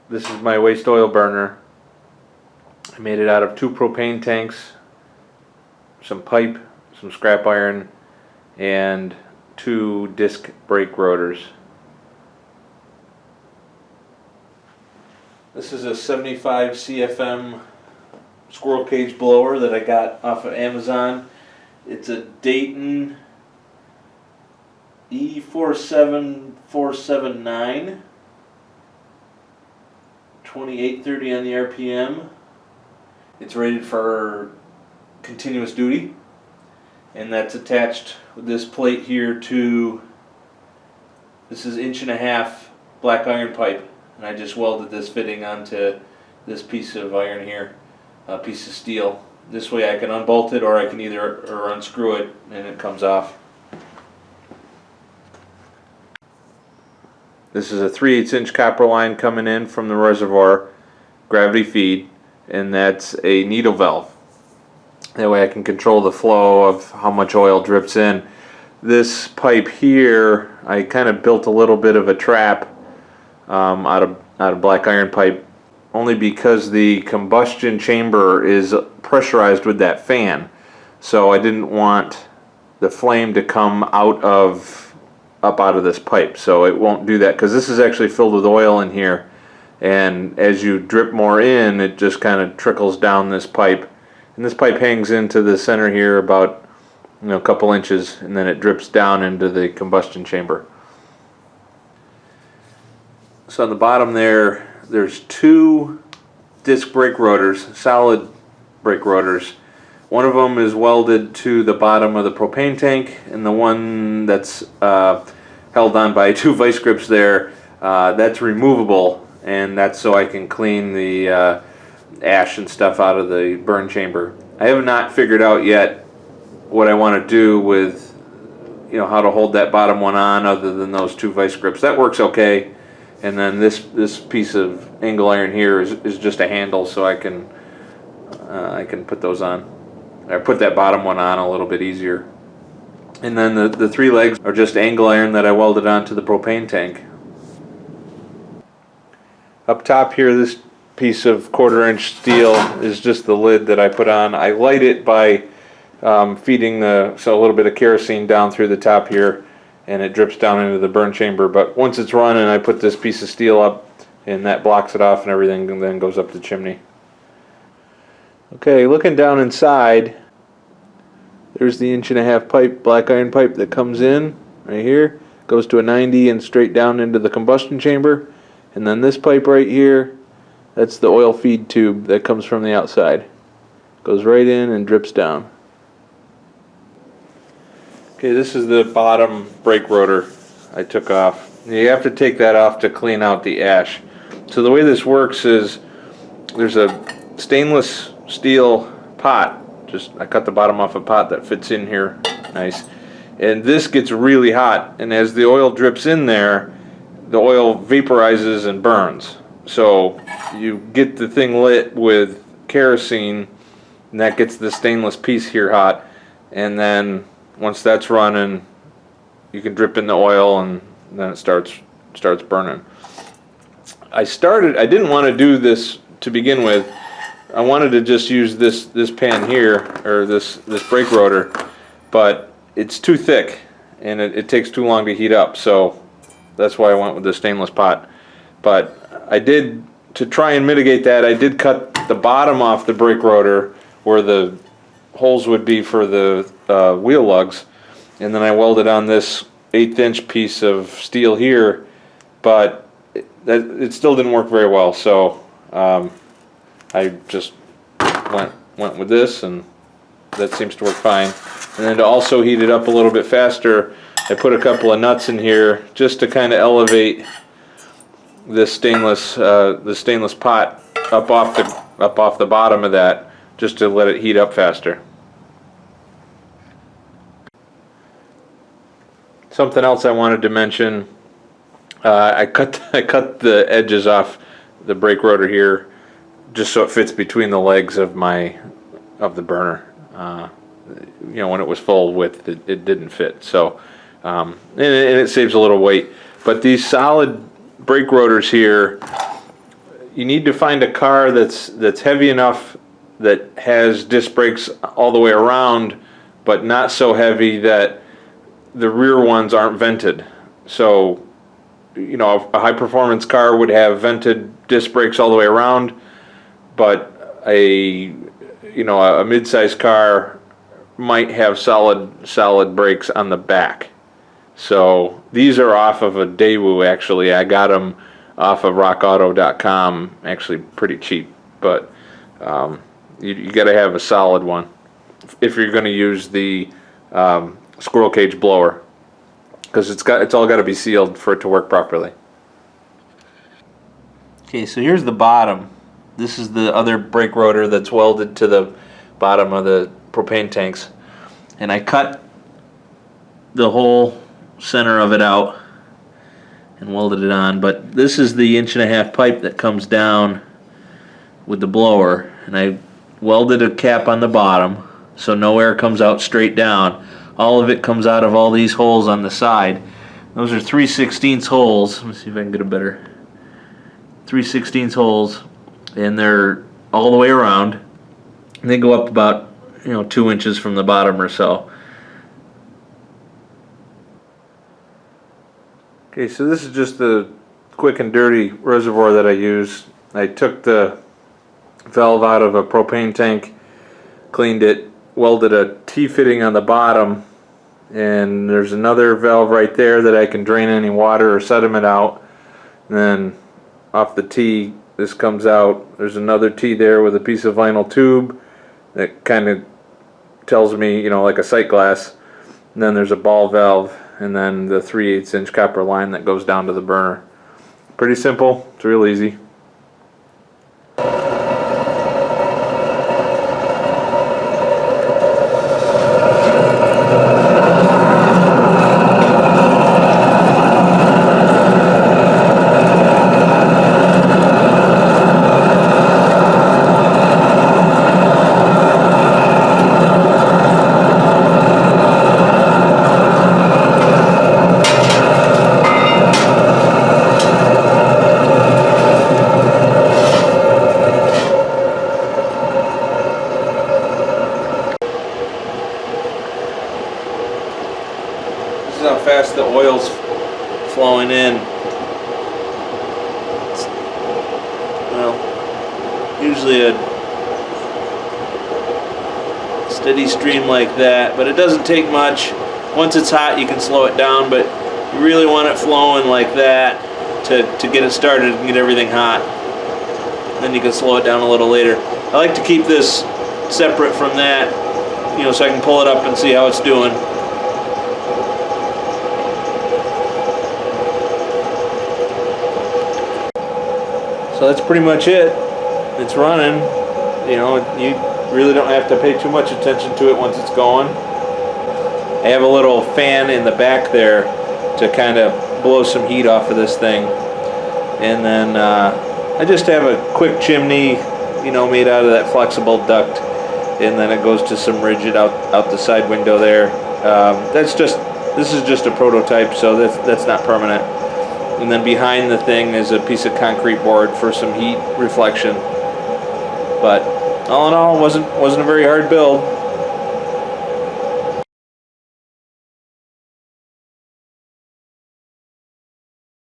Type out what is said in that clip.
This is my waste oil burner. I made it out of 2 propane tanks, some pipe, some scrap iron, and 2 disc brake rotors. This is a 75 CFM squirrel cage blower that I got off of Amazon. It's a Dayton E47479, 2830 on the RPM. It's rated for continuous duty, and that's attached with this plate here to, this is 1.5 inch black iron pipe, and I just welded this fitting onto this piece of iron here, a piece of steel. This way I can unbolt it, or I can either unscrew it and it comes off. This is a 3/8 inch copper line coming in from the reservoir, gravity feed, and that's a needle valve. That way I can control the flow of how much oil drips in. This pipe here, I kind of built a little bit of a trap out of black iron pipe, only because the combustion chamber is pressurized with that fan. So I didn't want the flame to come up out of this pipe. So it won't do that, because this is actually filled with oil in here. And as you drip more in, it just kind of trickles down this pipe. And this pipe hangs into the center here about a couple inches, and then it drips down into the combustion chamber. So on the bottom there's 2 disc brake rotors, solid brake rotors. One of them is welded to the bottom of the propane tank, and the one that's held on by 2 vice grips there, that's removable, and that's so I can clean the ash and stuff out of the burn chamber. I have not figured out yet what I want to do with, how to hold that bottom one on other than those 2 vice grips. That works okay. And then this piece of angle iron here is just a handle, so I can put those on. I put that bottom one on a little bit easier. And then the 3 legs are just angle iron that I welded onto the propane tank. Up top here, this piece of 1/4 inch steel is just the lid that I put on. I light it by feeding a little bit of kerosene down through the top here, and it drips down into the burn chamber. But once it's running, I put this piece of steel up, and that blocks it off and everything, and then goes up the chimney. Okay, looking down inside, there's the 1.5 inch pipe, black iron pipe that comes in right here, goes to a 90 and straight down into the combustion chamber. And then this pipe right here, that's the oil feed tube that comes from the outside. Goes right in and drips down. Okay, this is the bottom brake rotor I took off. You have to take that off to clean out the ash. So the way this works is there's a stainless steel pot. I cut the bottom off a pot that fits in here nice. And this gets really hot, and as the oil drips in there, the oil vaporizes and burns. So you get the thing lit with kerosene, and that gets the stainless piece here hot, and then once that's running, you can drip in the oil, and then it starts burning. I didn't want to do this to begin with. I wanted to just use this pan here, or this brake rotor, but it's too thick and it takes too long to heat up, so that's why I went with the stainless pot. But to try and mitigate that, I did cut the bottom off the brake rotor where the holes would be for the wheel lugs, and then I welded on this 1/8 inch piece of steel here, but it still didn't work very well, so I just went with this, and that seems to work fine. And then to also heat it up a little bit faster, I put a couple of nuts in here just to kind of elevate this stainless pot up off the bottom of that, just to let it heat up faster. Something else I wanted to mention, I cut the edges off the brake rotor here, just so it fits between the legs of the burner. When it was full width, it didn't fit. So, and it saves a little weight. But these solid brake rotors here, you need to find a car that's heavy enough that has disc brakes all the way around, but not so heavy that the rear ones aren't vented. So, you know, a high performance car would have vented disc brakes all the way around, but a mid-size car might have solid brakes on the back. So these are off of a Daewoo. Actually, I got them off of rockauto.com, actually pretty cheap, but you got to have a solid one if you're going to use the squirrel cage blower, because it's all got to be sealed for it to work properly. Okay, so here's the bottom. This is the other brake rotor that's welded to the bottom of the propane tanks, and I cut the whole center of it out and welded it on. But this is the 1.5-inch pipe that comes down with the blower, and I welded a cap on the bottom so no air comes out straight down. All of it comes out of all these holes on the side. Those are 3/16 holes. Let me see if I can get a better 3/16 holes, and they're all the way around, and they go up about 2 inches from the bottom or so. Okay, so this is just the quick and dirty reservoir that I use. I took the valve out of a propane tank, cleaned it, welded a T-fitting on the bottom, and there's another valve right there that I can drain any water or sediment out. And then off the T, this comes out. There's another T there with a piece of vinyl tube that kind of tells me, like a sight glass. And then there's a ball valve, and then the 3/8-inch copper line that goes down to the burner. Pretty simple. It's real easy. This is how fast the oil's flowing in. Usually a steady stream like that, but it doesn't take much. Once it's hot, you can slow it down, but you really want it flowing like that to get it started and get everything hot. Then you can slow it down a little later. I like to keep this separate from that, so I can pull it up and see how it's doing. So that's pretty much it. It's running. You really don't have to pay too much attention to it once it's going. I have a little fan in the back there to kind of blow some heat off of this thing. And then I just have a quick chimney, made out of that flexible duct. And then it goes to some rigid out the side window there. This is just a prototype, so that's not permanent. And then behind the thing is a piece of concrete board for some heat reflection. But all in all, it wasn't a very hard build.